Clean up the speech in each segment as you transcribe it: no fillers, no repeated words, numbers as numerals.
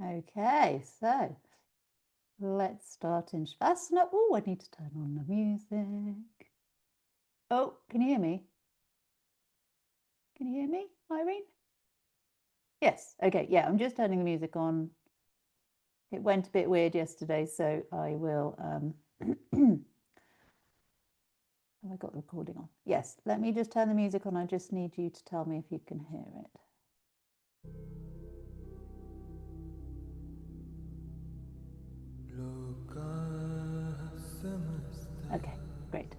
Okay, so let's start in Shavasana. Oh, I need to turn on the music. Oh, can you hear me? Can you hear me, Irene? Yes, okay, yeah, I'm just turning the music on. It went a bit weird yesterday, so I will, have I got the recording on? Yes, let me just turn the music on. I just need you to tell me if you can hear it. Okay, great.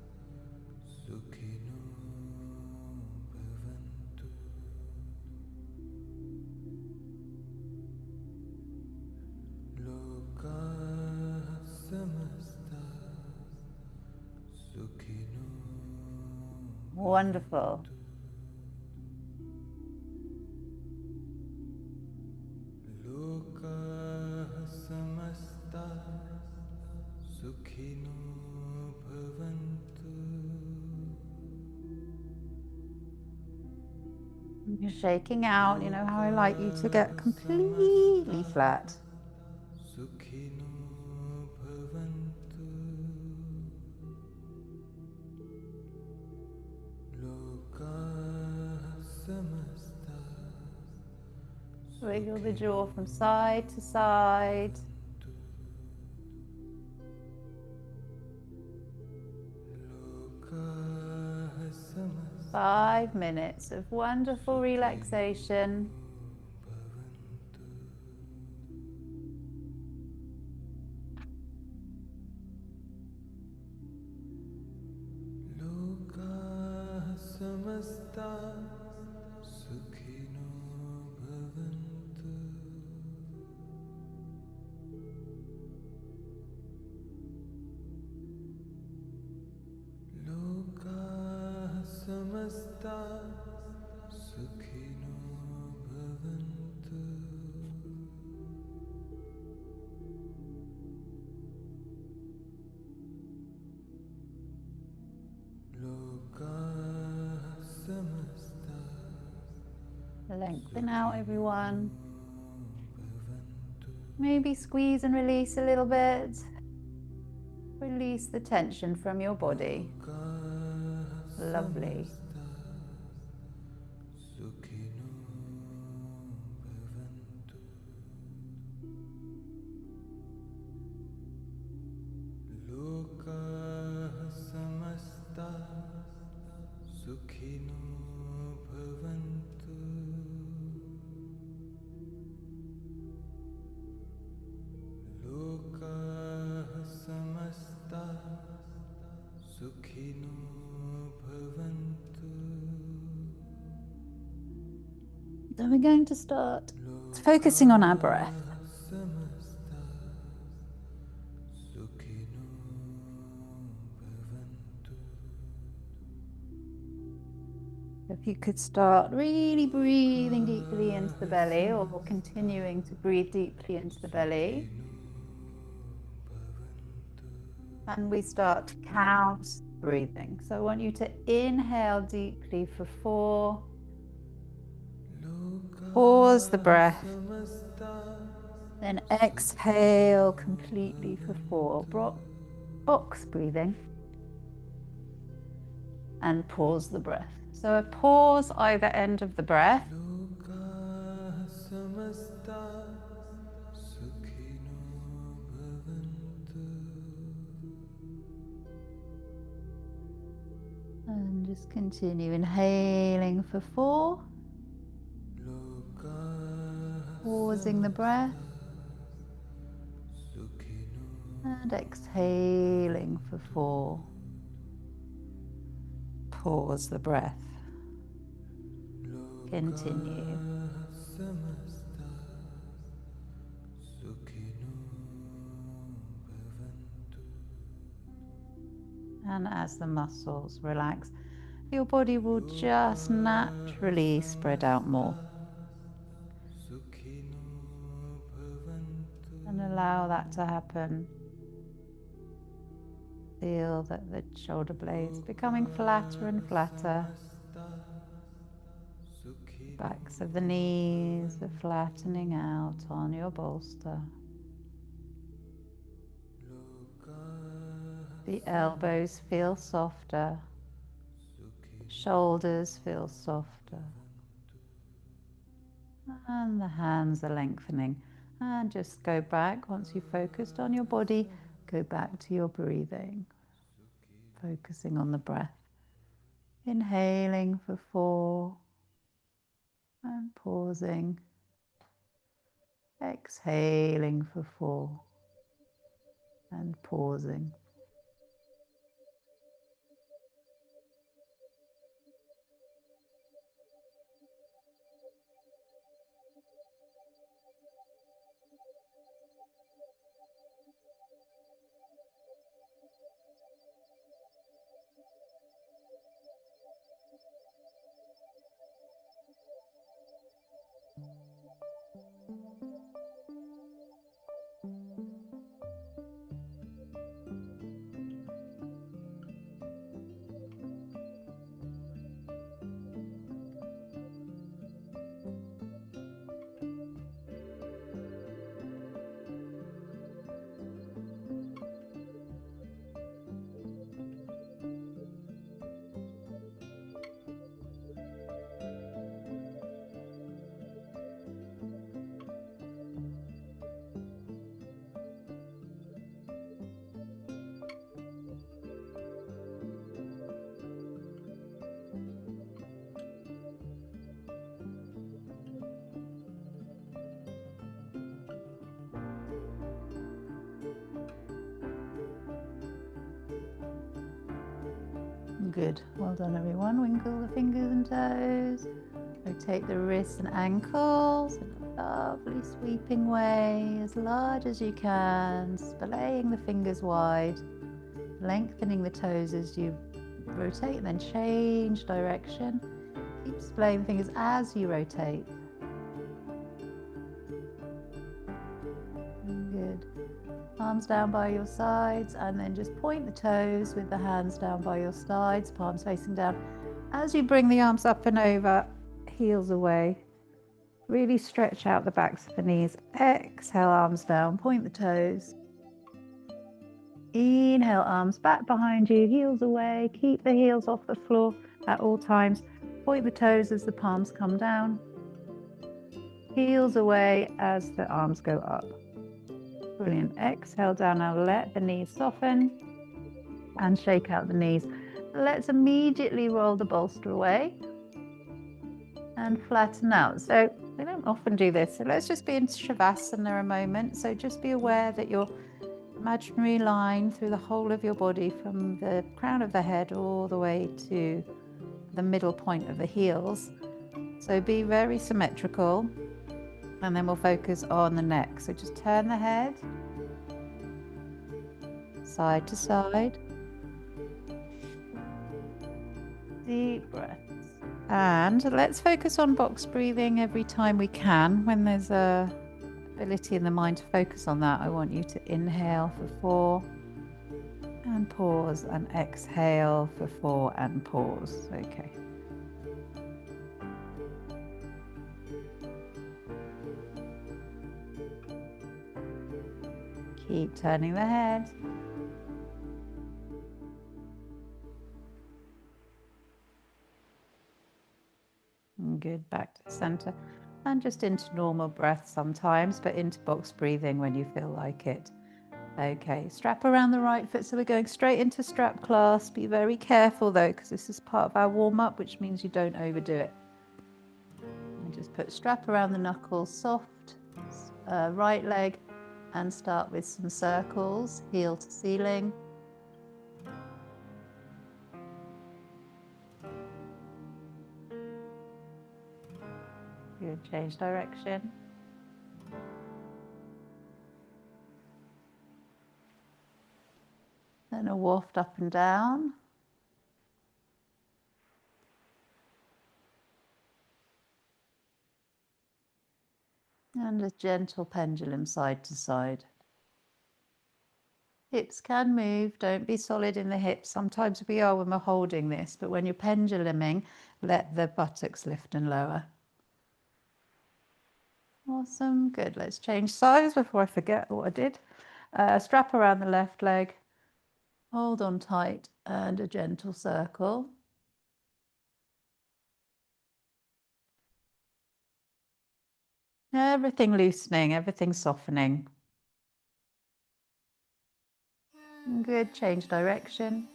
Wonderful. You're shaking out, you know how I like you to get completely flat. Wiggle the jaw from side to side. Five minutes of wonderful relaxation. Lengthen out, everyone. Maybe squeeze and release a little bit. Release the tension from your body. Lovely. So we're going to start focusing on our breath. If you could start really breathing deeply into the belly, or continuing to breathe deeply into the belly. And we start to count breathing. So I want you to inhale deeply for 4. Pause the breath. Then exhale completely for 4. Box breathing. And pause the breath. So a pause either end of the breath. And just continue inhaling for 4. Pausing the breath. And exhaling for 4. Pause the breath. Continue. And as the muscles relax, your body will just naturally spread out more. And allow that to happen. Feel that the shoulder blades becoming flatter and flatter. Backs of the knees are flattening out on your bolster. The elbows feel softer. Shoulders feel softer. And the hands are lengthening. And just go back, once you've focused on your body, go back to your breathing. Focusing on the breath. Inhaling for 4 and pausing. Exhaling for 4 and pausing. Good. Well done, everyone. Winkle the fingers and toes. Rotate the wrists and ankles in a lovely sweeping way, as large as you can, splaying the fingers wide, lengthening the toes as you rotate, and then change direction. Keep splaying the fingers as you rotate. Good. Arms down by your sides, and then just point the toes with the hands down by your sides, palms facing down. As you bring the arms up and over, heels away. Really stretch out the backs of the knees. Exhale, arms down, point the toes. Inhale, arms back behind you, heels away. Keep the heels off the floor at all times. Point the toes as the palms come down. Heels away as the arms go up. Brilliant. Exhale down. Now let the knees soften and shake out the knees. Let's immediately roll the bolster away and flatten out. So we don't often do this. So let's just be in Shavasana a moment. So just be aware that your imaginary line through the whole of your body, from the crown of the head all the way to the middle point of the heels. So be very symmetrical. And then we'll focus on the neck. So just turn the head side to side. Deep breaths. And let's focus on box breathing every time we can. When there's a ability in the mind to focus on that, I want you to inhale for 4 and pause, and exhale for 4 and pause. Okay. Keep turning the head. Good, back to the center. And just into normal breath sometimes, but into box breathing when you feel like it. Okay, strap around the right foot. So we're going straight into strap clasp. Be very careful though, because this is part of our warm-up, which means you don't overdo it. And just put strap around the knuckles, soft right leg, and start with some circles, heel to ceiling. Good, change direction. Then a waft up and down. And a gentle pendulum side to side. Hips can move, don't be solid in the hips. Sometimes we are when we're holding this, but when you're penduluming, let the buttocks lift and lower. Awesome, good. Let's change sides before I forget what I did. Strap around the left leg, hold on tight and a gentle circle. Everything loosening, everything softening. Good, change direction.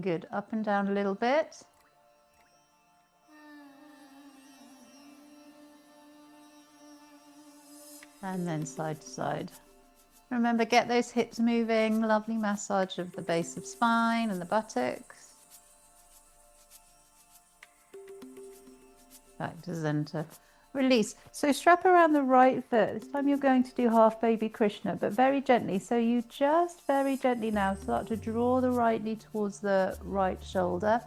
Good, up and down a little bit. And then side to side. Remember, get those hips moving, lovely massage of the base of spine and the buttocks. Back to center. Release. So strap around the right foot. This time you're going to do half baby Krishna, but very gently. So you just very gently now start to draw the right knee towards the right shoulder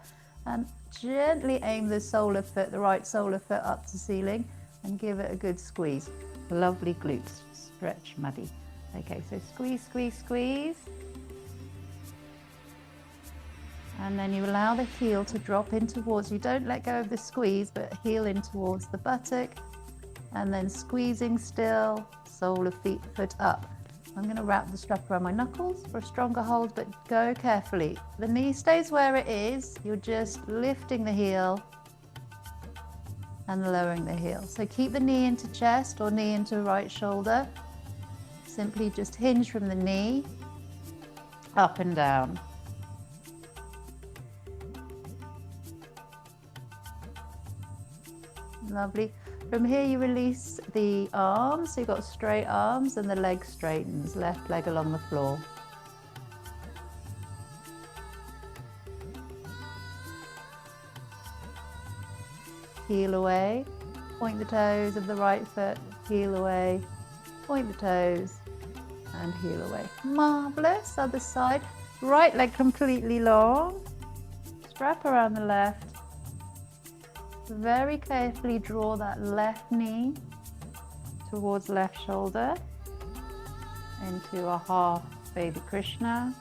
and gently aim the solar foot, the right solar foot up to ceiling and give it a good squeeze. Lovely glutes. Stretch, Maddie. Okay, so squeeze, squeeze, squeeze. And then you allow the heel to drop in towards you. Don't let go of the squeeze, but heel in towards the buttock. And then squeezing still, sole of foot up. I'm going to wrap the strap around my knuckles for a stronger hold, but go carefully. The knee stays where it is. You're just lifting the heel and lowering the heel. So keep the knee into chest or knee into right shoulder. Simply just hinge from the knee, up and down. Lovely. From here you release the arms, so you've got straight arms and the leg straightens, left leg along the floor. Heel away, point the toes of the right foot, heel away, point the toes and heel away. Marvelous. Other side, right leg completely long, strap around the left. Very carefully draw that left knee towards left shoulder into a half baby Krishna.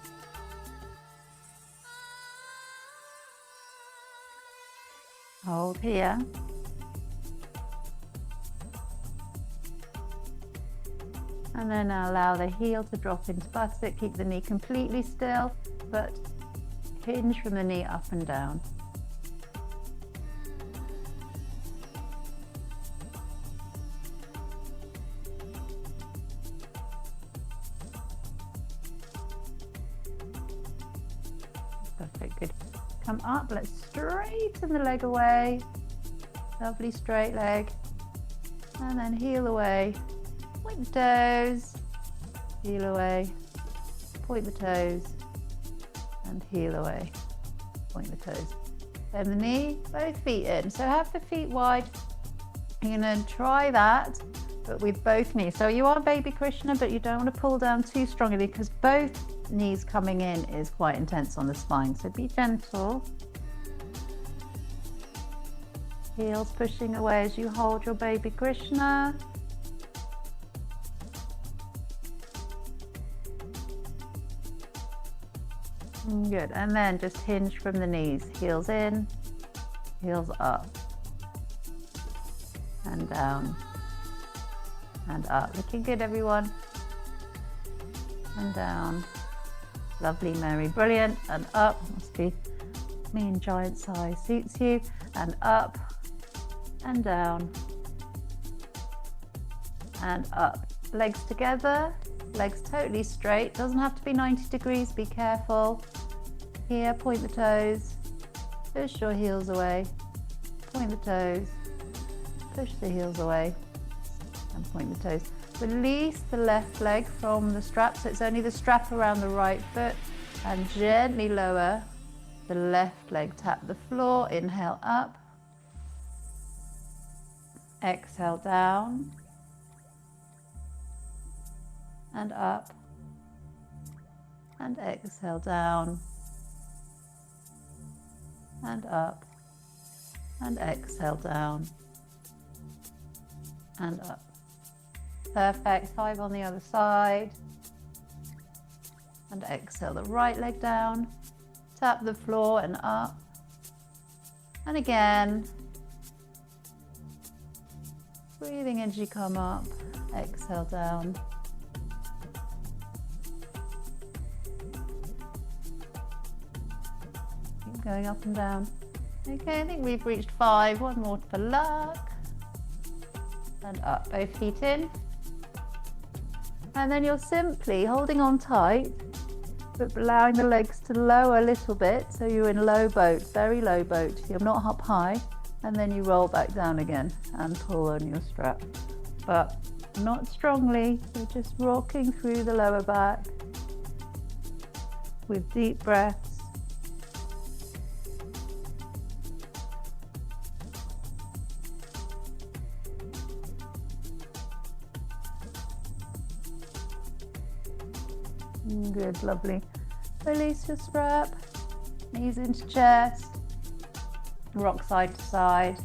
Hold here. And then now allow the heel to drop into buttock. Keep the knee completely still, but hinge from the knee up and down. Perfect, good. Come up, let's straighten the leg away. Lovely straight leg. And then heel away. Point the toes, heel away, point the toes, and heel away, point the toes. Bend the knee, both feet in. So have the feet wide. You're going to try that, but with both knees. So you are baby Krishna, but you don't want to pull down too strongly because both knees coming in is quite intense on the spine. So be gentle. Heels pushing away as you hold your baby Krishna. Good, and then just hinge from the knees, heels in, heels up, and down, and up. Looking good, everyone. And down. Lovely, Mary, brilliant, and up. Must be me in giant size, suits you, and up, and down, and up. Legs together, legs totally straight, doesn't have to be 90 degrees, be careful. Here, point the toes, push your heels away, point the toes, push the heels away, and point the toes. Release the left leg from the strap, so it's only the strap around the right foot, and gently lower the left leg, tap the floor, inhale up, exhale down, and up, and exhale down, and up, and exhale down, and up. Perfect. 5 on the other side, and exhale the right leg down, Tap the floor and up. And again. Breathing as you come up. Exhale down. Keep going up and down. Okay, I think we've reached 5. One more for luck. And up, both feet in. And then you're simply holding on tight, but allowing the legs to lower a little bit. So you're in low boat, very low boat. You're not up high. And then you roll back down again and pull on your strap. But not strongly, you're just rocking through the lower back with deep breaths. Good, lovely. Release your strap, knees into chest, rock side to side.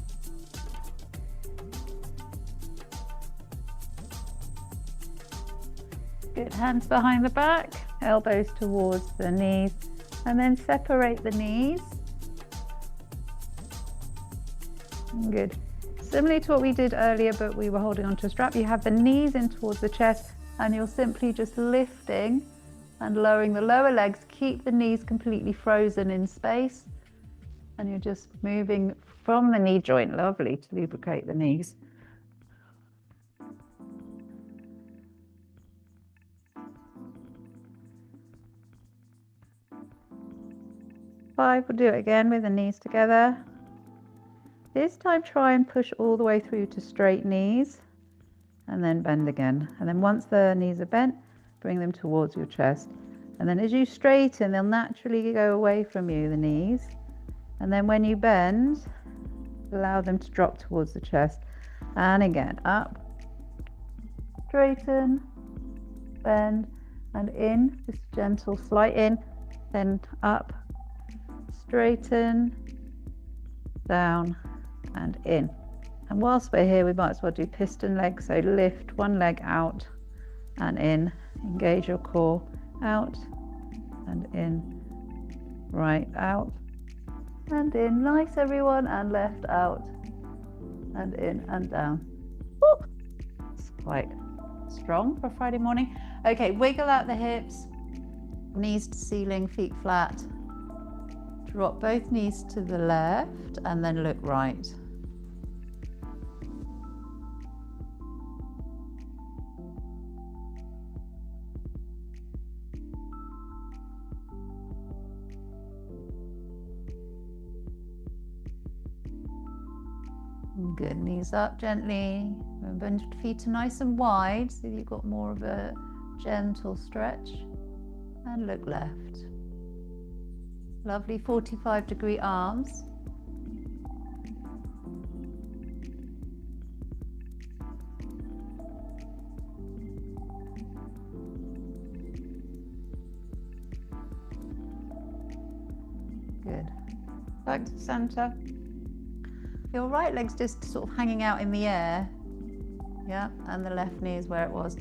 Good, hands behind the back, elbows towards the knees, and then separate the knees. Good. Similar to what we did earlier, but we were holding onto a strap, you have the knees in towards the chest, and you're simply just lifting and lowering the lower legs. Keep the knees completely frozen in space, and you're just moving from the knee joint, lovely, to lubricate the knees. Five, we'll do it again with the knees together. This time try and push all the way through to straight knees, and then bend again. And then once the knees are bent, bring them towards your chest. And then as you straighten, they'll naturally go away from you, the knees. And then when you bend, allow them to drop towards the chest. And again, up, straighten, bend, and in, just gentle slight in, then up, straighten, down, and in. And whilst we're here, we might as well do piston legs. So lift one leg out and in, engage your core, out and in, right, out and in. Nice, everyone, and left, out and in and down. Woo! It's quite strong for a Friday morning. Okay, wiggle out the hips, knees to ceiling, feet flat. Drop both knees to the left and then look right. Good, knees up gently. Remember, feet are nice and wide, so you've got more of a gentle stretch. And look left. Lovely 45-degree arms. Good. Back to center. Your right leg's just sort of hanging out in the air. Yeah, and the left knee is where it was.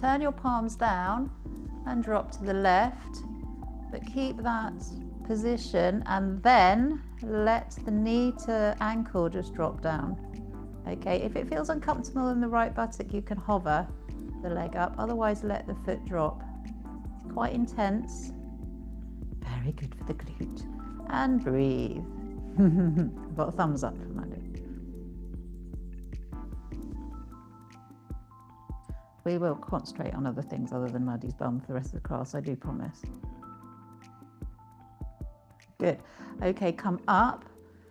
Turn your palms down and drop to the left, but keep that position and then let the knee to ankle just drop down. Okay, if it feels uncomfortable in the right buttock, you can hover the leg up, otherwise let the foot drop. It's quite intense. Very good for the glute. And breathe. I've got a thumbs up from Andy. We will concentrate on other things other than Maddie's bum for the rest of the class, I do promise. Good. Okay, come up.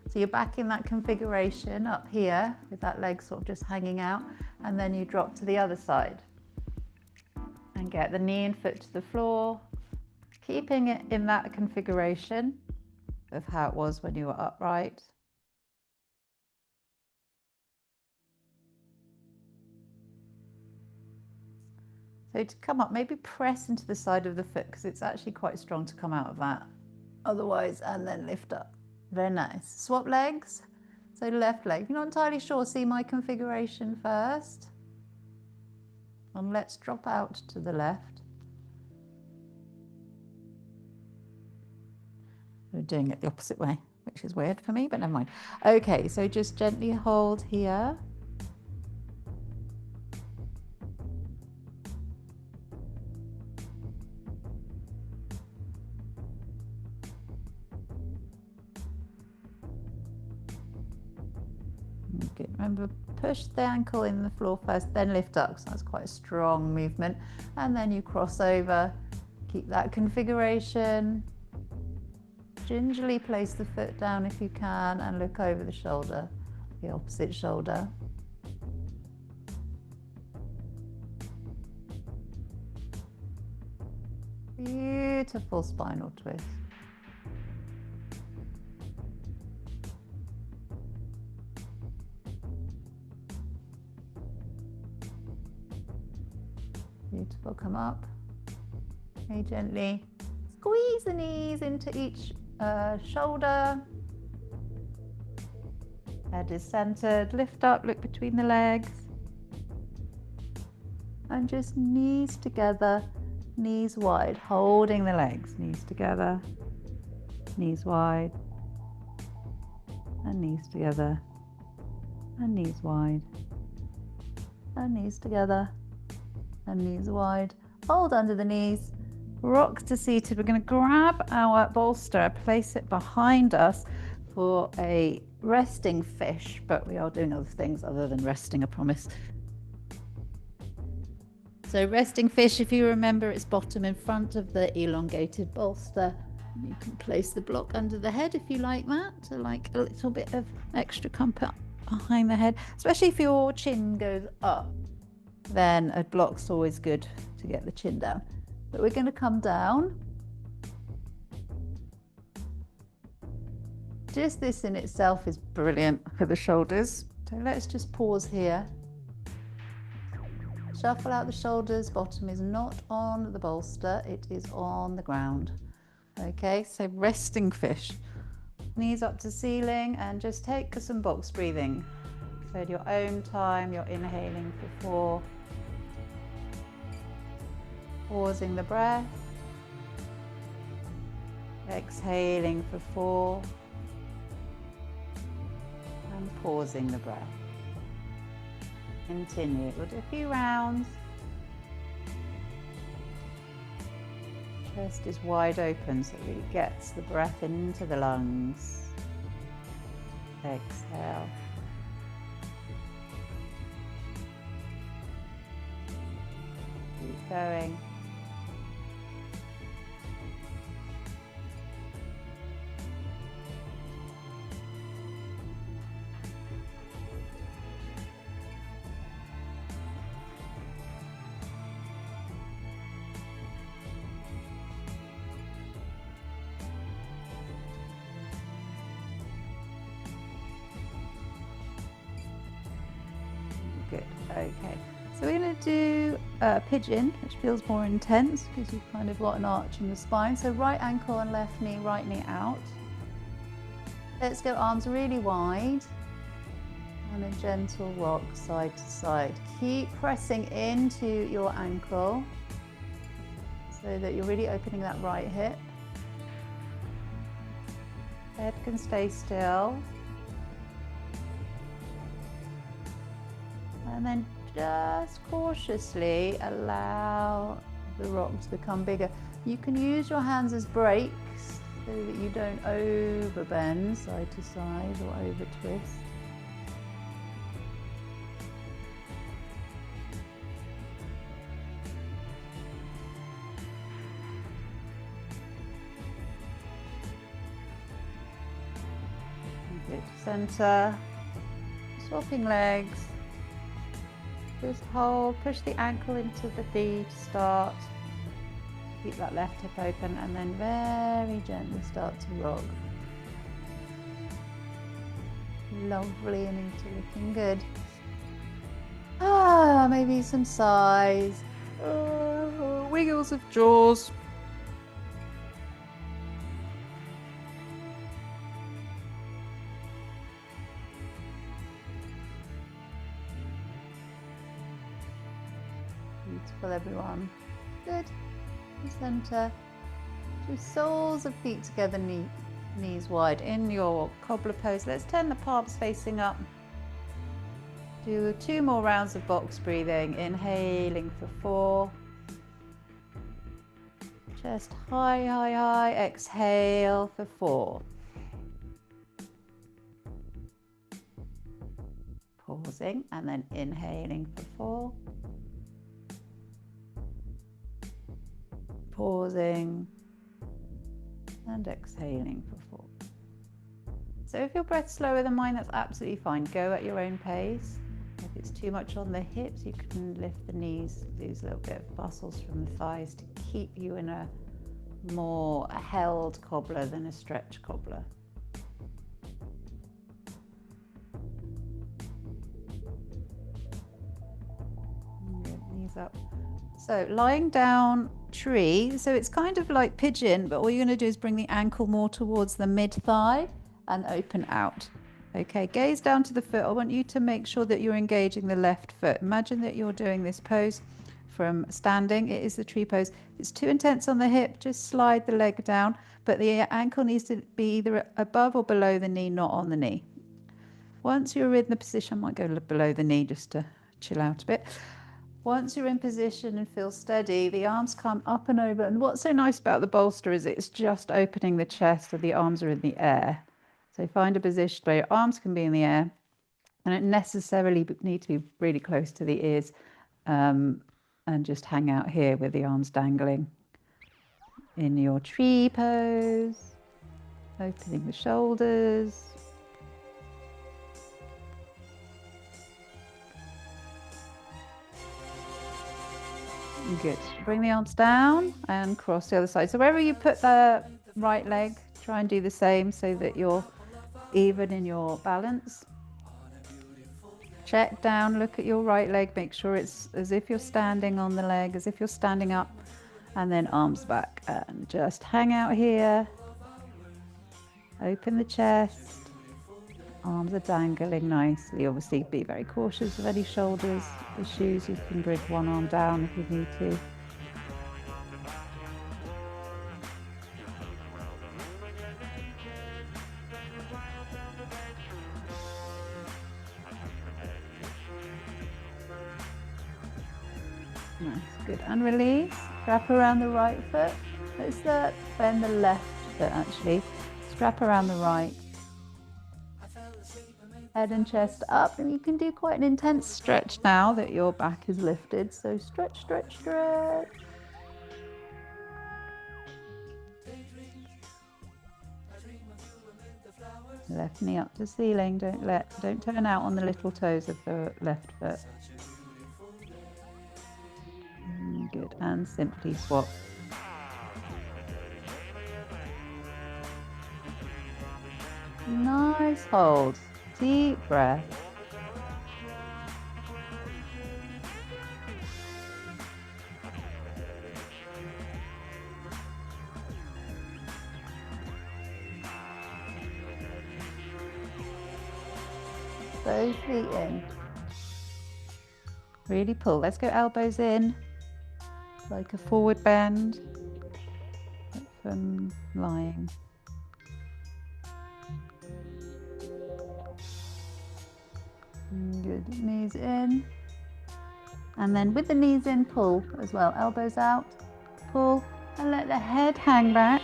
So you're back in that configuration up here with that leg sort of just hanging out, and then you drop to the other side and get the knee and foot to the floor, keeping it in that configuration of how it was when you were upright. So to come up, maybe press into the side of the foot because it's actually quite strong to come out of that. Otherwise, and then lift up. Very nice. Swap legs. So left leg. If you're not entirely sure, see my configuration first. And let's drop out to the left. doing it the opposite way, which is weird for me, but never mind. Okay, so just gently hold here. Good. Remember, push the ankle in the floor first, then lift up. So that's quite a strong movement. And then you cross over. Keep that configuration. Gingerly place the foot down if you can and look over the shoulder, the opposite shoulder. Beautiful spinal twist. Beautiful, come up. Okay, gently squeeze the knees into each shoulder. Head is centered, lift up, look between the legs. And just knees together, knees wide, holding the legs, knees together, knees wide, and knees together, and knees wide, and knees together, and knees wide. Hold under the knees, rock to seated. We're going to grab our bolster, place it behind us for a resting fish, but we are doing other things other than resting, I promise. So resting fish, if you remember, it's bottom in front of the elongated bolster. You can place the block under the head if you like that, to like a little bit of extra comfort behind the head, especially if your chin goes up, then a block's always good to get the chin down. But we're going to come down. Just this in itself is brilliant for the shoulders. So let's just pause here. Shuffle out the shoulders, bottom is not on the bolster, it is on the ground. Okay, so resting fish. Knees up to ceiling and just take some box breathing. So at your own time, you're inhaling for 4. Pausing the breath. Exhaling for 4. And pausing the breath. Continue. We'll do a few rounds. Chest is wide open so it really gets the breath into the lungs. Exhale. Keep going. Good. Okay. So we're going to do a pigeon, which feels more intense because you've kind of got an arch in the spine. So right ankle and left knee, right knee out. Let's go arms really wide and a gentle rock side to side. Keep pressing into your ankle so that you're really opening that right hip. Head can stay still. And then just cautiously allow the rock to become bigger. You can use your hands as brakes so that you don't overbend side to side or over twist. Good. Center. Swapping legs. Just hold, push the ankle into the knee to start. Keep that left hip open and then very gently start to rock. Lovely, Anita, looking good. Maybe some sighs. Wiggles of jaws. Beautiful, everyone. Good. Center. Just soles of feet together, knee Knees wide in your cobbler pose. Let's turn the palms facing up. Do 2 more rounds of box breathing. Inhaling for 4. Chest high, high, high. Exhale for 4. Pausing and then inhaling for 4. Pausing and exhaling for 4. So if your breath's slower than mine, that's absolutely fine. Go at your own pace. If it's too much on the hips, you can lift the knees, lose a little bit of muscles from the thighs to keep you in a more held cobbler than a stretch cobbler. Good, knees up. So lying down tree, so it's kind of like pigeon, but all you're going to do is bring the ankle more towards the mid-thigh and open out. Okay, gaze down to the foot. I want you to make sure that you're engaging the left foot. Imagine that you're doing this pose from standing. It is the tree pose. If it's too intense on the hip, just slide the leg down, but the ankle needs to be either above or below the knee, not on the knee. Once you're in the position, I might go below the knee just to chill out a bit. Once you're in position and feel steady, the arms come up and over. And what's so nice about the bolster is it's just opening the chest so the arms are in the air. So find a position where your arms can be in the air and don't necessarily need to be really close to the ears, and just hang out here with the arms dangling. In your tree pose, opening the shoulders. Good. Bring the arms down and cross the other side. So wherever you put the right leg, try and do the same so that you're even in your balance. Check down, look at your right leg, make sure it's as if you're standing on the leg, as if you're standing up, and then arms back and just hang out here. Open the chest. Arms are dangling nicely. Obviously be very cautious of any shoulders issues. You can bring one arm down if you need to. Nice, good. And release. Wrap around the right foot. Let's bend the left foot actually. Strap around the right. Head and chest up, and you can do quite an intense stretch now that your back is lifted. So stretch, stretch, stretch. Left knee up to ceiling. Don't turn out on the little toes of the left foot. Good, and simply swap. Nice hold. Deep breath. Both feet in. Really pull. Let's go elbows in. Like a forward bend from lying. Good, knees in. And then with the knees in, pull as well. Elbows out, pull, and let the head hang back.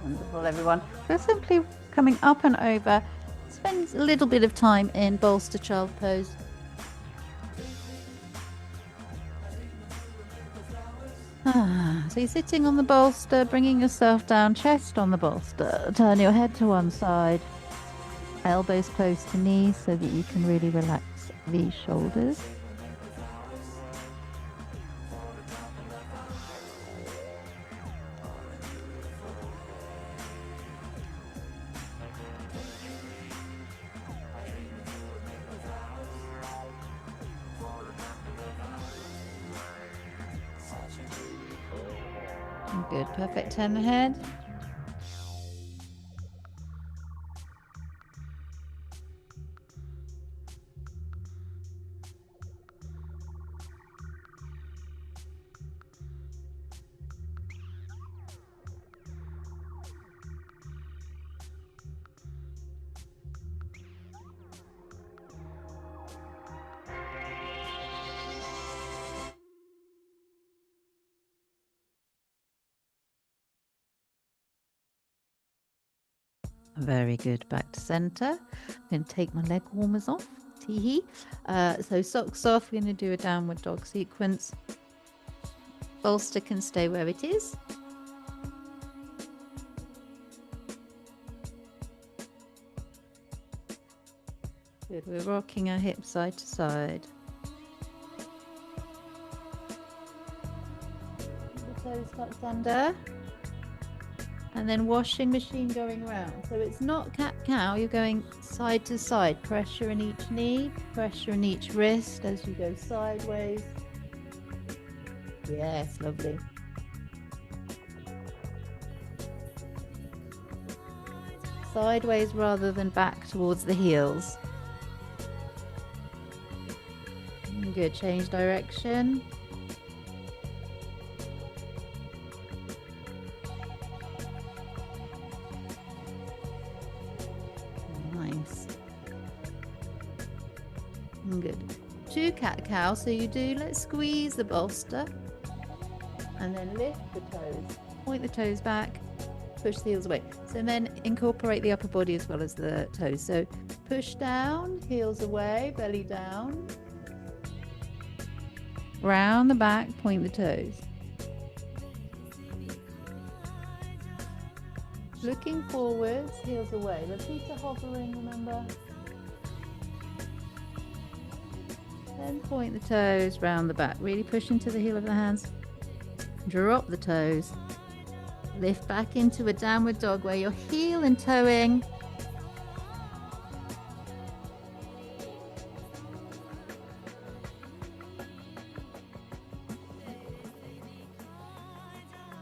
Wonderful, everyone. Just simply coming up and over. Spend a little bit of time in bolster child pose. So you're sitting on the bolster, bringing yourself down, chest on the bolster. Turn your head to one side, elbows close to knees so that you can really relax the shoulders. Good, perfect. Turn the head. Very good. Back to center. I'm going to take my leg warmers off. Tee-hee. So socks off. We're going to do a downward dog sequence. Bolster can stay where it is. Good. We're rocking our hips side to side. The toes tucked under. And then washing machine going round. So it's not cat-cow, you're going side to side. Pressure in each knee, pressure in each wrist as you go sideways. Yes, lovely. Sideways rather than back towards the heels. Good, change direction. Nice. Good. 2 cat-cow, so you do, let's squeeze the bolster and then lift the toes. Point the toes back, push the heels away. So then incorporate the upper body as well as the toes. So push down, heels away, belly down. Round the back, point the toes. Looking forwards, heels away. The feet are hovering, remember? Then point the toes round the back. Really push into the heel of the hands. Drop the toes. Lift back into a downward dog where you're heel and toeing.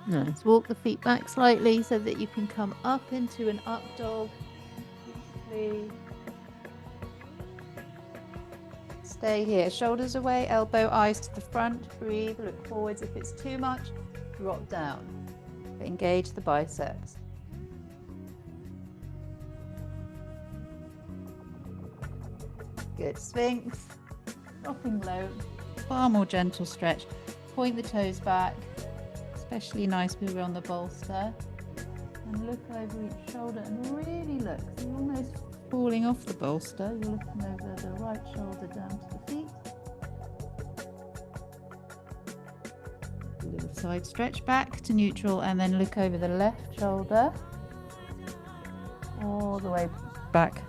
Nice. Walk the feet back slightly so that you can come up into an up dog. Beautifully. Stay here. Shoulders away, elbow, eyes to the front. Breathe, look forwards. If it's too much, drop down. Engage the biceps. Good. Sphinx. Dropping low. Far more gentle stretch. Point the toes back. Especially nice when we're on the bolster. And look over each shoulder and really look. So you're almost falling off the bolster. You're looking over the right shoulder down to the feet. A little side stretch back to neutral and then look over the left shoulder. All the way back.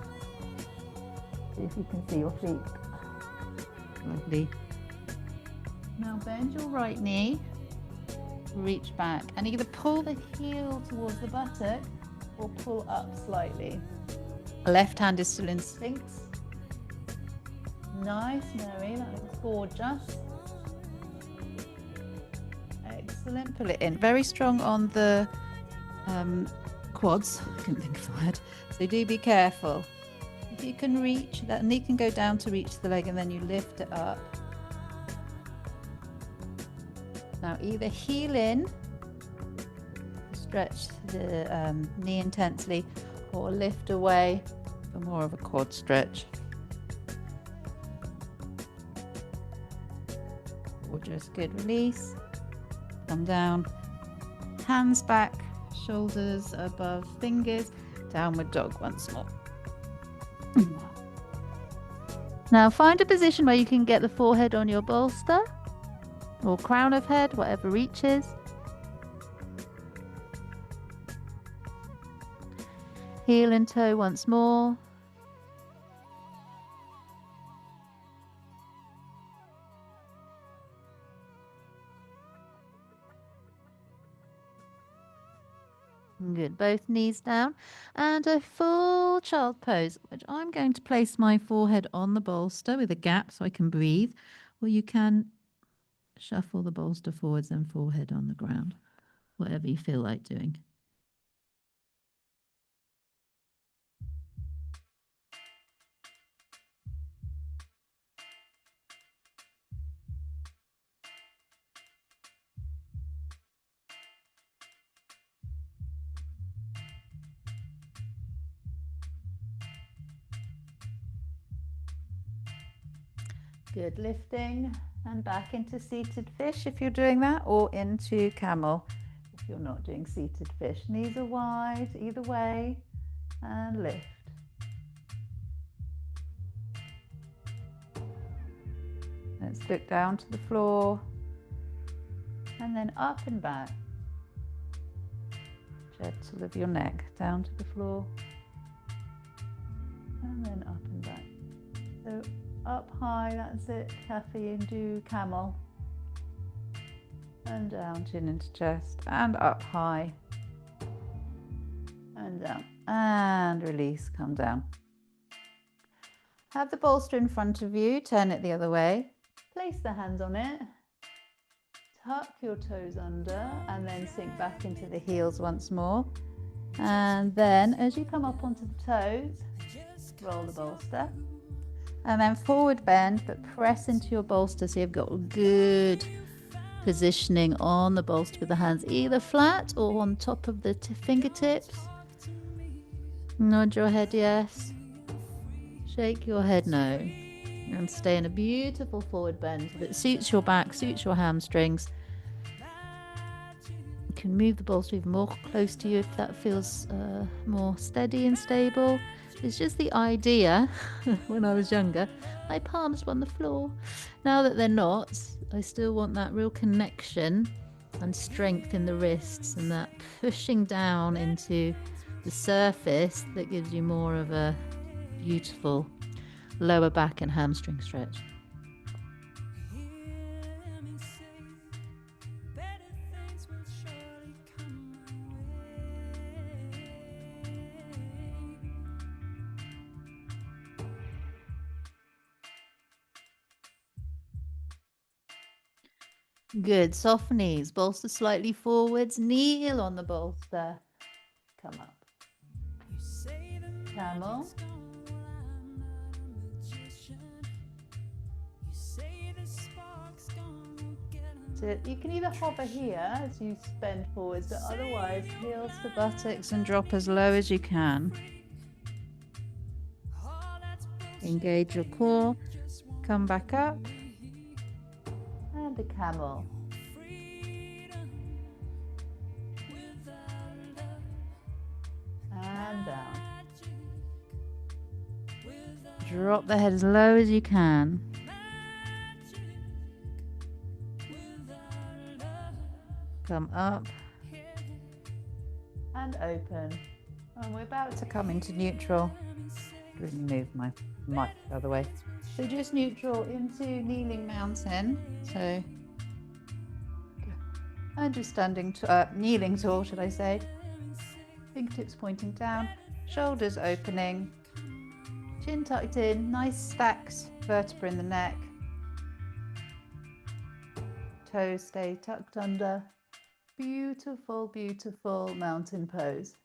See if you can see your feet. Lovely. Now bend your right knee. Reach back and either pull the heel towards the buttock or pull up slightly. Left hand is still in Sphinx. Nice, Mary, that looks gorgeous. Excellent, pull it in. Very strong on the quads, I couldn't think of the word, so do be careful. If you can reach, that knee can go down to reach the leg and then you lift it up. Now either heel in, stretch the knee intensely, or lift away for more of a quad stretch. Gorgeous, good release. Come down, hands back, shoulders above fingers, downward dog once more. Now find a position where you can get the forehead on your bolster or crown of head, whatever reaches. Heel and toe once more. Good, both knees down and a full child pose, which I'm going to place my forehead on the bolster with a gap so I can breathe, or you can shuffle the bolster forwards and forehead on the ground, whatever you feel like doing. Good, lifting and back into seated fish if you're doing that, or into camel if you're not doing seated fish. Knees are wide either way. and lift. Let's look down to the floor and then up and back. Gentle of your neck down to the floor and then up and back. So up high, that's it, Kathy, and do camel. And down, chin into chest, and up high and down, and release, come down. Have the bolster in front of you, turn it the other way, place the hands on it, tuck your toes under, and then sink back into the heels once more. And then as you come up onto the toes, roll the bolster, and then forward bend, but press into your bolster so you've got a good positioning on the bolster with the hands either flat or on top of the fingertips. Nod your head yes, shake your head no, and stay in a beautiful forward bend that suits your back, suits your hamstrings. You can move the bolster even more close to you if that feels more steady and stable. It's just the idea. When I was younger, my palms were on the floor. Now that they're not, I still want that real connection and strength in the wrists and that pushing down into the surface that gives you more of a beautiful lower back and hamstring stretch. Good, soft knees, bolster slightly forwards, kneel on the bolster, come up. Camel. So you can either hover here as you bend forwards, but otherwise heels to buttocks and drop as low as you can. Engage your core, come back up, and a camel. And down. Drop the head as low as you can. Come up and open. And we're about to come into neutral. Really move my mic the other way. So just neutral into kneeling mountain. So, and just standing, kneeling tall, should I say. Fingertips pointing down, shoulders opening, chin tucked in, nice stacked vertebra in the neck. Toes stay tucked under. Beautiful, beautiful mountain pose.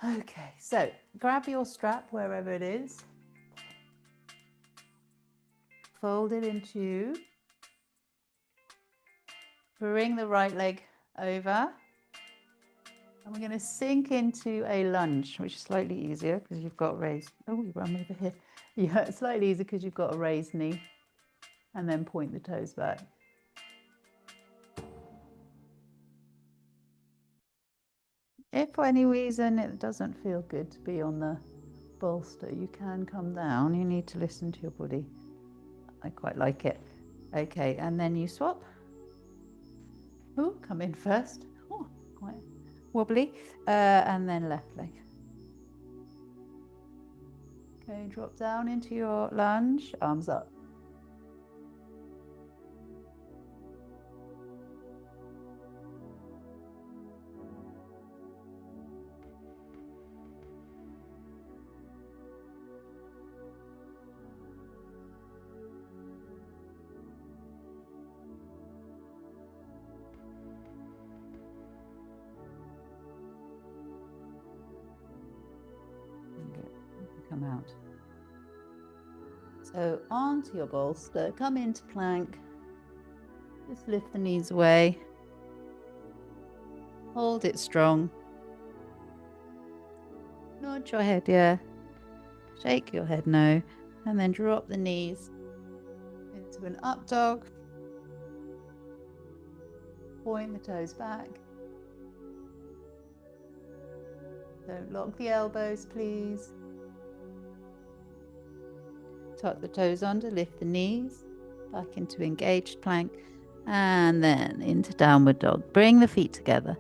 Okay, so grab your strap wherever it is. Fold it in two. Bring the right leg over. And we're going to sink into a lunge, which is slightly easier because you've got raised. Oh, you run over here. Yeah, it's slightly easier because you've got a raised knee. And then point the toes back. If for any reason it doesn't feel good to be on the bolster, you can come down. You need to listen to your body. I quite like it. Okay, and then you swap. Oh, come in first. Oh, quite wobbly. And then left leg. Okay, drop down into your lunge, arms up. Come out. So onto your bolster, come into plank. Just lift the knees away. Hold it strong. Nod your head, yeah. Shake your head, no. And then drop the knees into an up dog. Point the toes back. Don't lock the elbows, please. Tuck the toes under, lift the knees, back into engaged plank, and then into downward dog. Bring the feet together.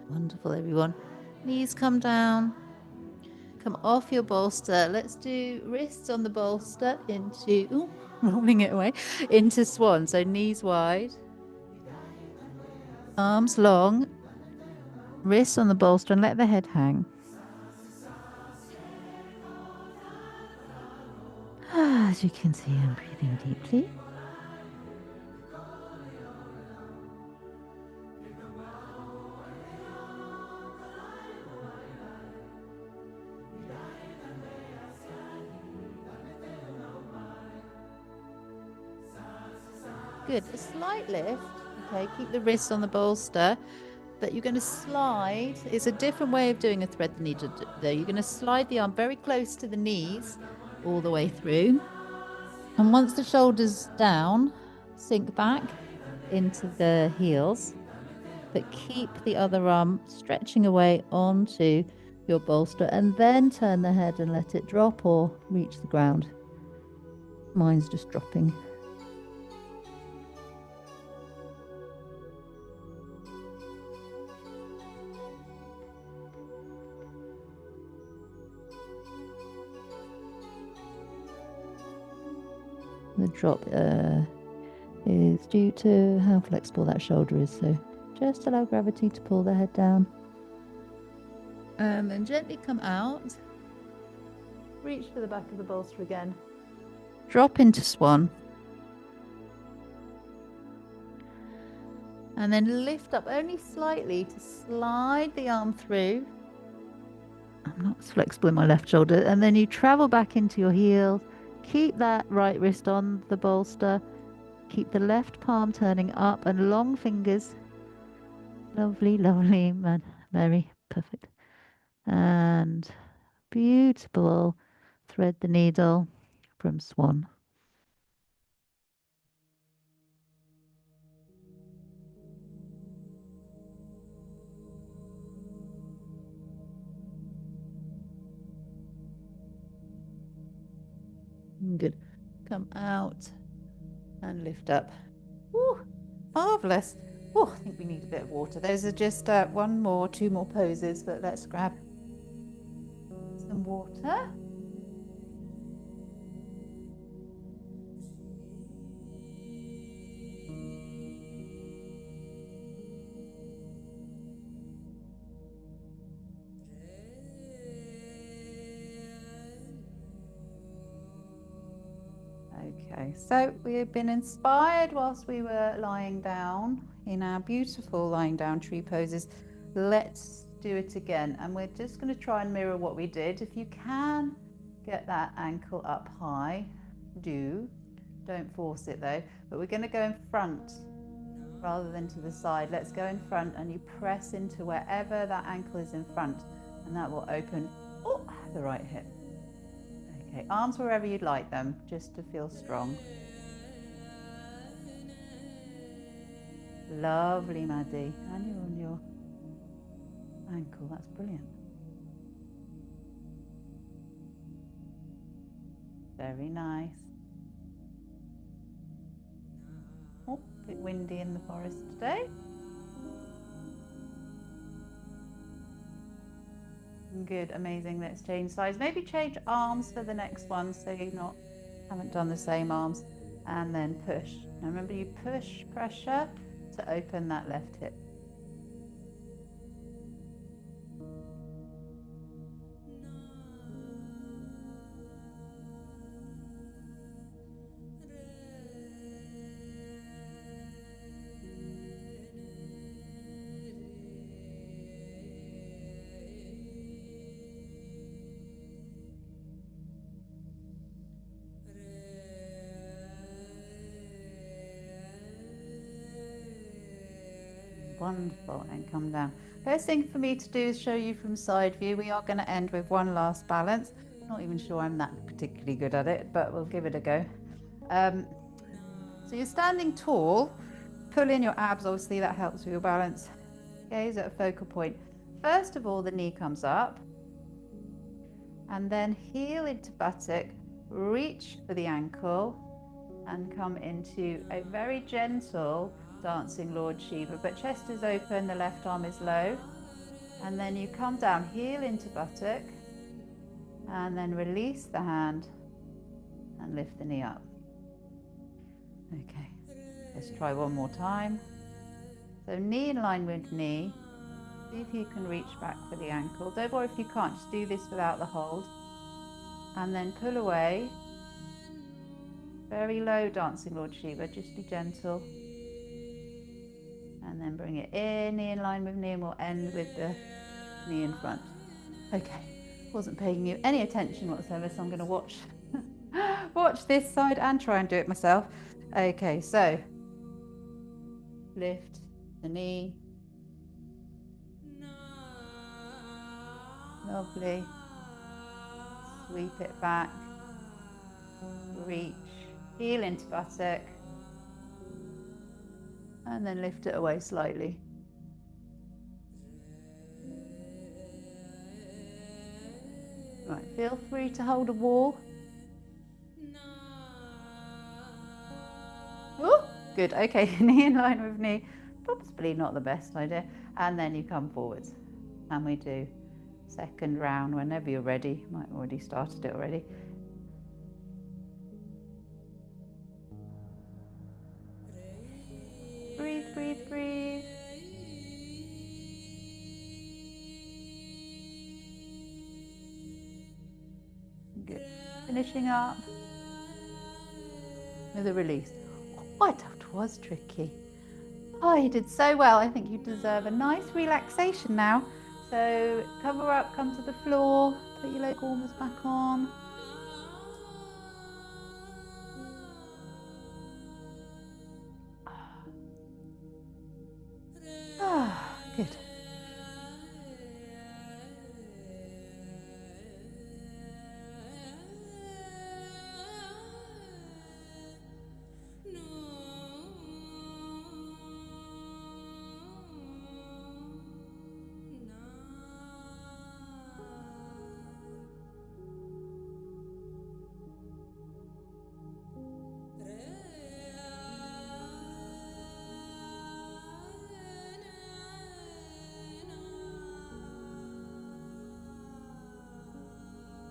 Wonderful, everyone. Knees come down. Come off your bolster. Let's do wrists on the bolster into, rolling it away, into swan. So knees wide, arms long, wrists on the bolster, and let the head hang. As you can see, I'm breathing deeply. Good. A slight lift. Okay, keep the wrists on the bolster, but you're going to slide. It's a different way of doing a thread the needle though. You're going to slide the arm very close to the knees all the way through. And once the shoulders down, sink back into the heels, but keep the other arm stretching away onto your bolster, and then turn the head and let it drop or reach the ground. Mine's just dropping. The drop is due to how flexible that shoulder is, so just allow gravity to pull the head down. And then gently come out. Reach for the back of the bolster again. Drop into swan. And then lift up only slightly to slide the arm through. I'm not as flexible in my left shoulder. And then you travel back into your heel. Keep that right wrist on the bolster. Keep the left palm turning up and long fingers. Lovely, lovely, Mary. Perfect. And beautiful. Thread the needle from swan. Good. Come out and lift up. Woo, marvelous. Oh, I think we need a bit of water. Those are just two more poses, but let's grab some water. Okay, so we have been inspired whilst we were lying down in our beautiful lying down tree poses. Let's do it again, and we're just going to try and mirror what we did. If you can get that ankle up high, don't force it though, but we're going to go in front rather than to the side. Let's go in front, and you press into wherever that ankle is in front, and that will open the right hip. Okay, arms wherever you'd like them, just to feel strong. Lovely, Maddie. And you're on your ankle. That's brilliant. Very nice. Oh, a bit windy in the forest today. Good, amazing. Let's change sides. Maybe change arms for the next one, so you haven't done the same arms. And then push. Now remember, you push pressure to open that left hip. Wonderful, and come down. First thing for me to do is show you from side view. We are going to end with one last balance. Not even sure I'm that particularly good at it, but we'll give it a go. So you're standing tall, pull in your abs, obviously that helps with your balance. Gaze at a focal point. First of all, the knee comes up, and then heel into buttock, reach for the ankle, and come into a very gentle dancing Lord Shiva, but chest is open, the left arm is low, and then you come down, heel into buttock, and then release the hand and lift the knee up. Okay, let's try one more time. So knee in line with knee. See if you can reach back for the ankle. Don't worry if you can't, just do this without the hold. And then pull away. Very low dancing Lord Shiva, just be gentle. And then bring it in, knee in line with knee, and we'll end with the knee in front. Okay, wasn't paying you any attention whatsoever, so I'm going to watch this side and try and do it myself. Okay, so lift the knee. Lovely. Sweep it back. Reach. Heel into buttock. And then lift it away slightly. Right, feel free to hold a wall. Oh, good. Okay, knee in line with knee. Probably not the best idea. And then you come forwards. And we do second round whenever you're ready. Might have already started it already. Breathe, breathe, breathe. Good. Finishing up with a release. Oh, I thought it was tricky. Oh, you did so well. I think you deserve a nice relaxation now. So cover up, come to the floor, put your leg warmers back on. Ah, good.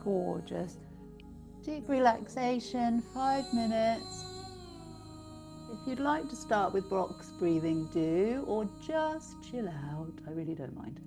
Gorgeous. Deep relaxation, 5 minutes. If you'd like to start with box breathing, do, or just chill out. I really don't mind.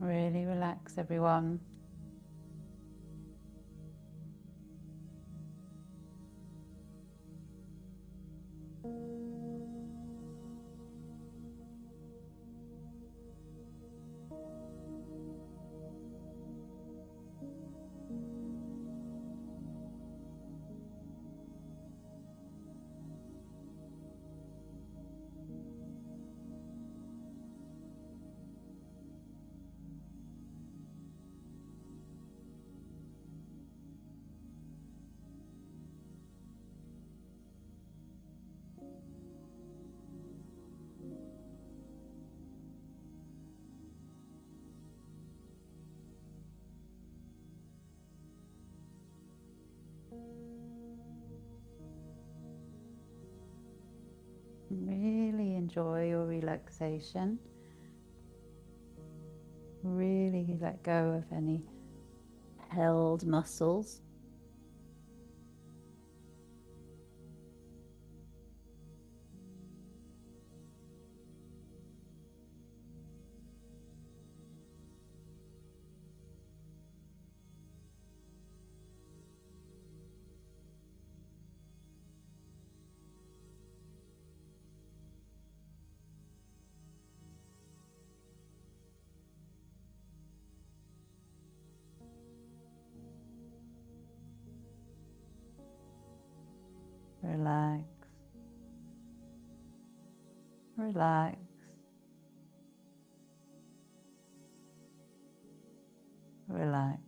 Really relax, everyone. enjoy your relaxation. Really let go of any held muscles. Relax, relax, relax.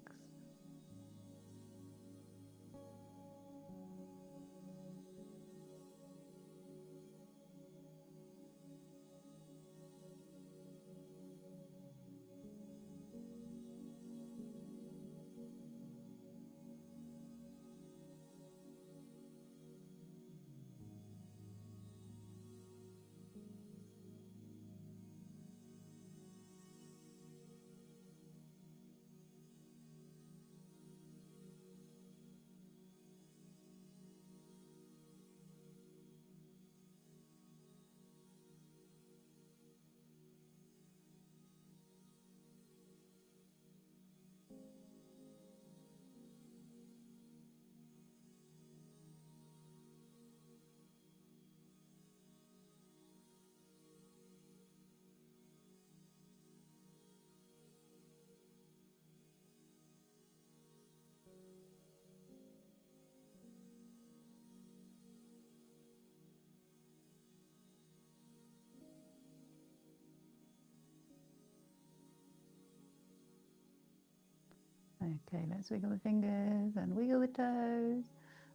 Okay, let's wiggle the fingers and wiggle the toes.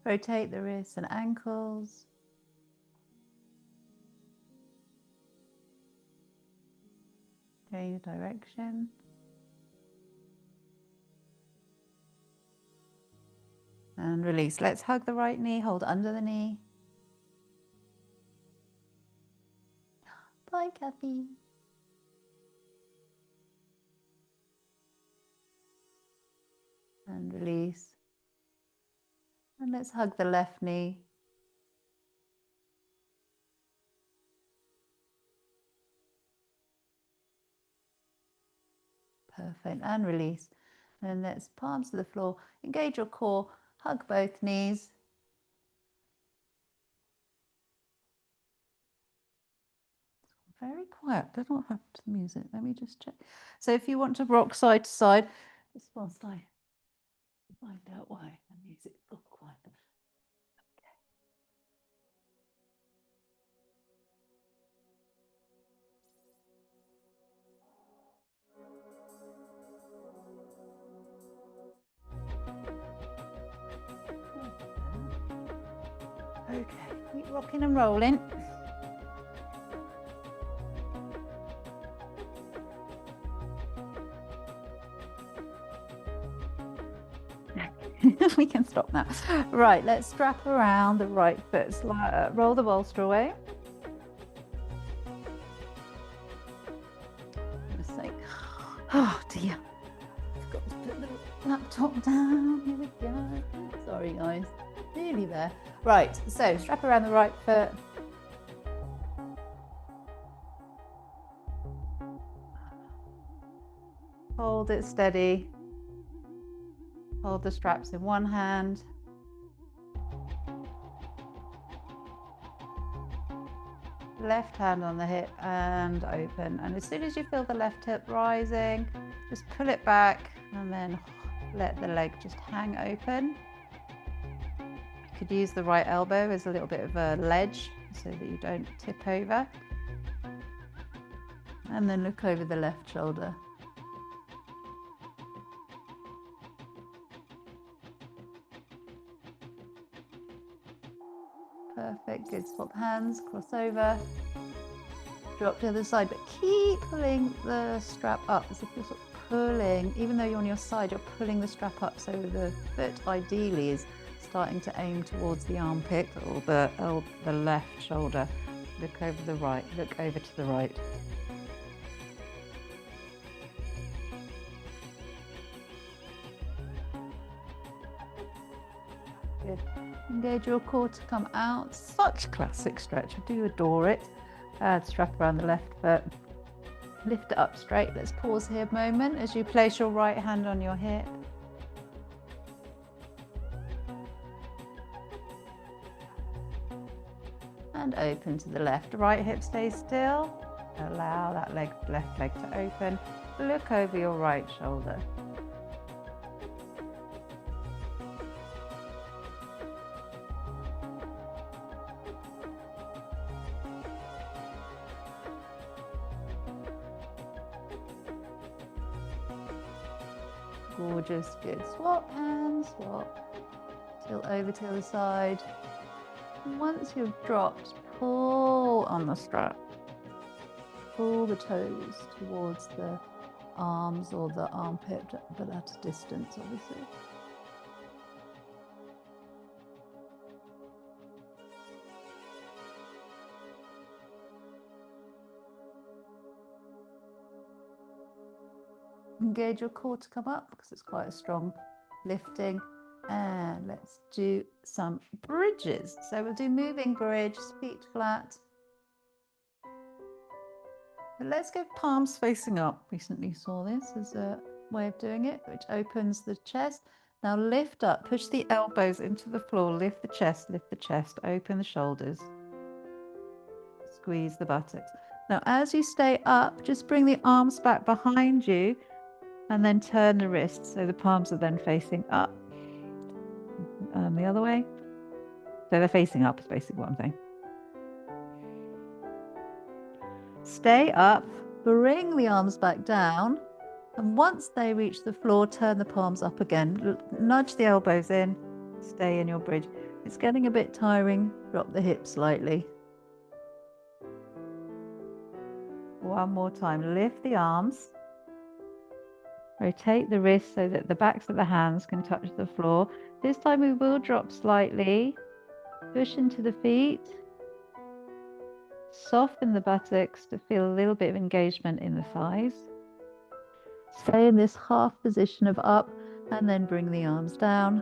Rotate the wrists and ankles. Change direction. And release. Let's hug the right knee, hold under the knee. Bye, Kathy. And release. And let's hug the left knee. Perfect. And release. And let's palms to the floor. Engage your core. Hug both knees. Very quiet. Does not have to music. Let me just check. So if you want to rock side to side, just whilst I find out why the music got quiet. Okay, keep rocking and rolling. We can stop now. Right, let's strap around the right foot. Roll the bolster away. Oh dear. I've got to put the laptop down. Here we go. Sorry guys. Nearly there. Right, so strap around the right foot. Hold it steady. Hold the straps in one hand. Left hand on the hip and open. And as soon as you feel the left hip rising, just pull it back and then let the leg just hang open. You could use the right elbow as a little bit of a ledge so that you don't tip over. And then look over the left shoulder. Perfect, good. Swap hands, cross over, drop to the other side, but keep pulling the strap up as if you're sort of pulling, even though you're on your side, you're pulling the strap up so the foot ideally is starting to aim towards the armpit or the left shoulder. Look over the right, look over to the right. Good. Engage your core to come out. Such classic stretch. I do adore it. Strap around the left foot. Lift it up straight. Let's pause here a moment as you place your right hand on your hip. And open to the left. Right hip stays still. Allow that left leg to open. Look over your right shoulder. Gorgeous. Good. Swap hands, swap. Tilt over to the side. Once you've dropped, pull on the strap. Pull the toes towards the arms or the armpit, but at a distance, obviously. Engage your core to come up because it's quite a strong lifting. And let's do some bridges. So we'll do moving bridge, feet flat. But let's go palms facing up. Recently saw this as a way of doing it, which opens the chest. Now lift up, push the elbows into the floor, lift the chest, open the shoulders. Squeeze the buttocks. Now as you stay up, just bring the arms back behind you and then turn the wrists so the palms are then facing up. The other way. So they're facing up is basically what I'm saying. Stay up, bring the arms back down, and once they reach the floor, turn the palms up again. Nudge the elbows in, stay in your bridge. It's getting a bit tiring, drop the hips slightly. One more time, lift the arms. Rotate the wrists so that the backs of the hands can touch the floor. This time we will drop slightly. Push into the feet. Soften the buttocks to feel a little bit of engagement in the thighs. Stay in this half position of up and then bring the arms down.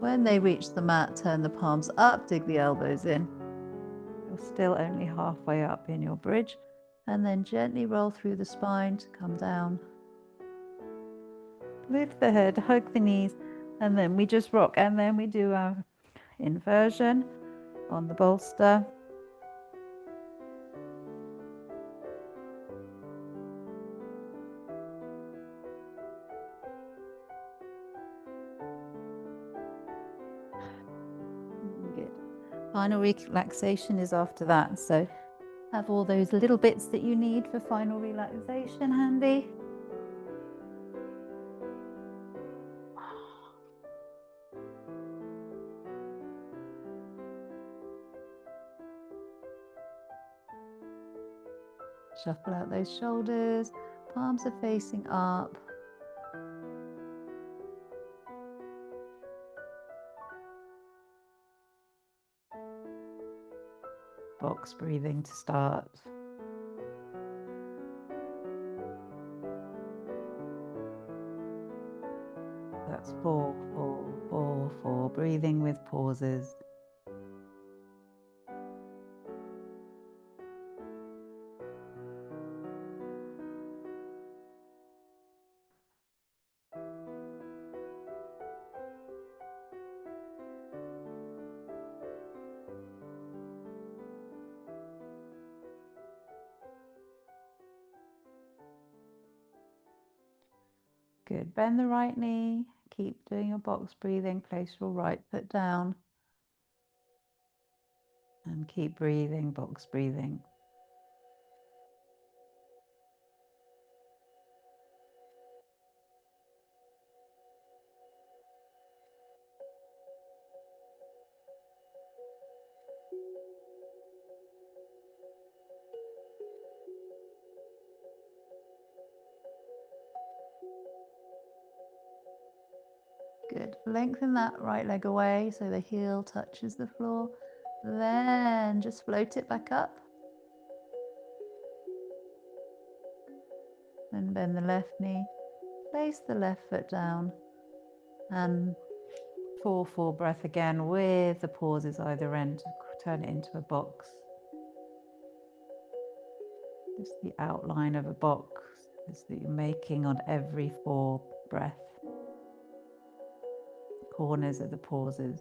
When they reach the mat, turn the palms up, dig the elbows in. You're still only halfway up in your bridge, and then gently roll through the spine to come down. Lift the head, hug the knees, and then we just rock, and then we do our inversion on the bolster. Good. Final relaxation is after that, so have all those little bits that you need for final relaxation handy. Shuffle out those shoulders, palms are facing up. Box breathing to start. That's 4, 4, 4, 4. Breathing with pauses. Good. Bend the right knee. Keep doing your box breathing. Place your right foot down. And keep breathing, box breathing. Good. Lengthen that right leg away so the heel touches the floor. Then just float it back up. Then bend the left knee. Place the left foot down and 4-4 breath again with the pauses either end to turn it into a box. Just the outline of a box that you're making on every 4 breath. Corners of the pauses.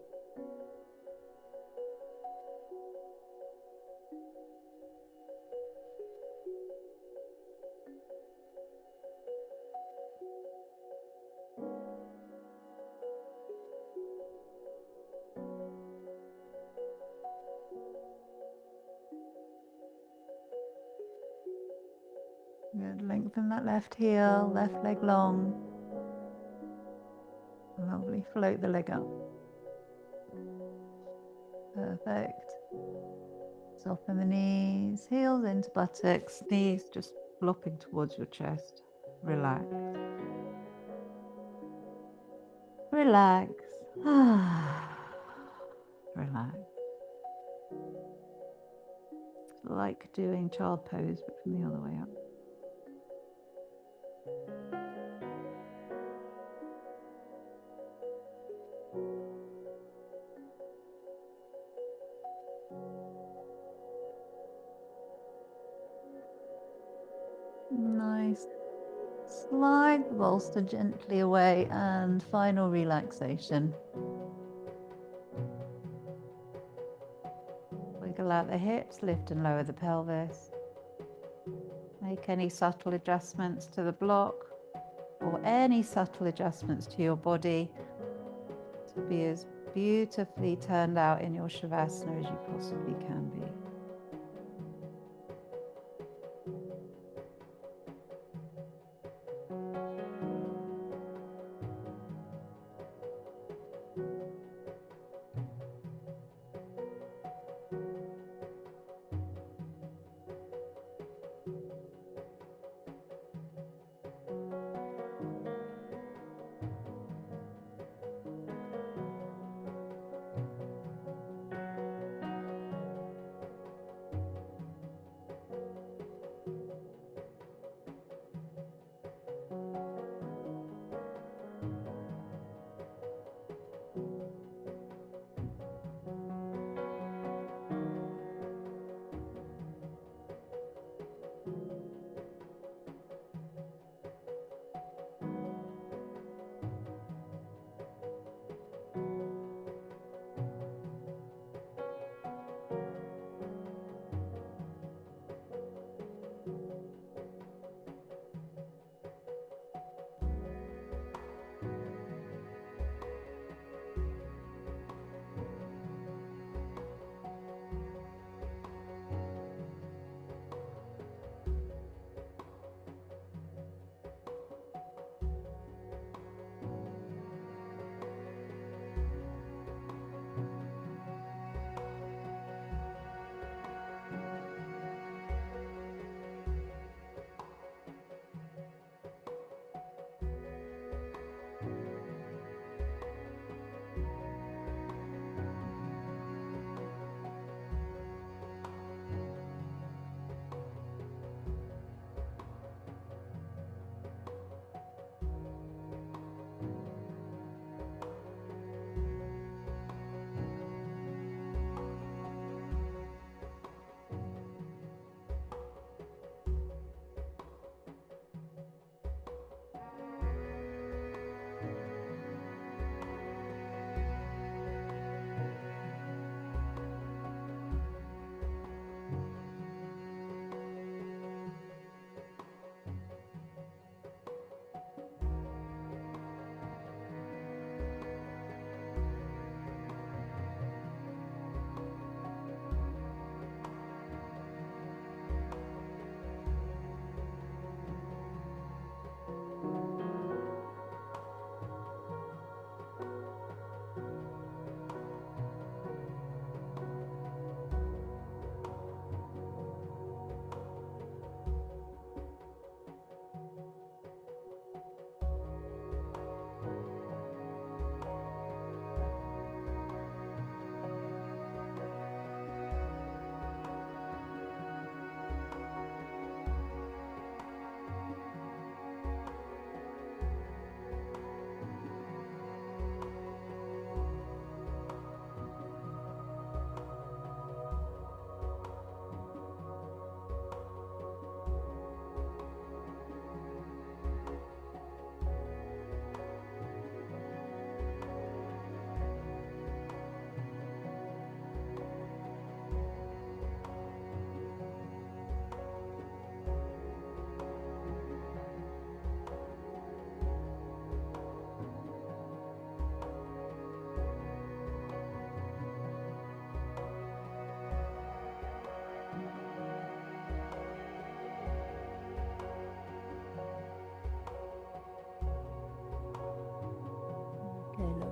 Good. Lengthen that left heel, left leg long. Lovely. Float the leg up. Perfect. Soften the knees, heels into buttocks, knees just flopping towards your chest. Relax. Relax. Relax. It's like doing child pose, but from the other way up. Nice. Slide the bolster gently away and final relaxation. Wiggle out the hips, lift and lower the pelvis. Make any subtle adjustments to the block or any subtle adjustments to your body to be as beautifully turned out in your Shavasana as you possibly can be.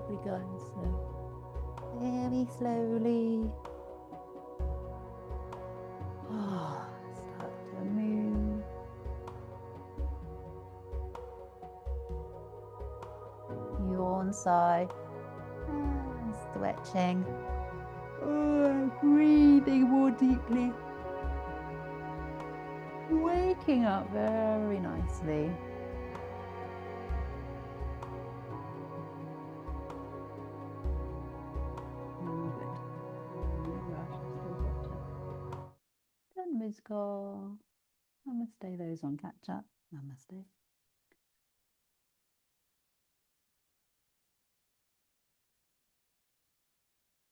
We're going slow. Very slowly. Oh, start to move. Yawn, sigh, and stretching. Oh, breathing more deeply. Waking up very nicely. Good. No rush, still got to. Namaskar. Namaste, those on catch up. Namaste.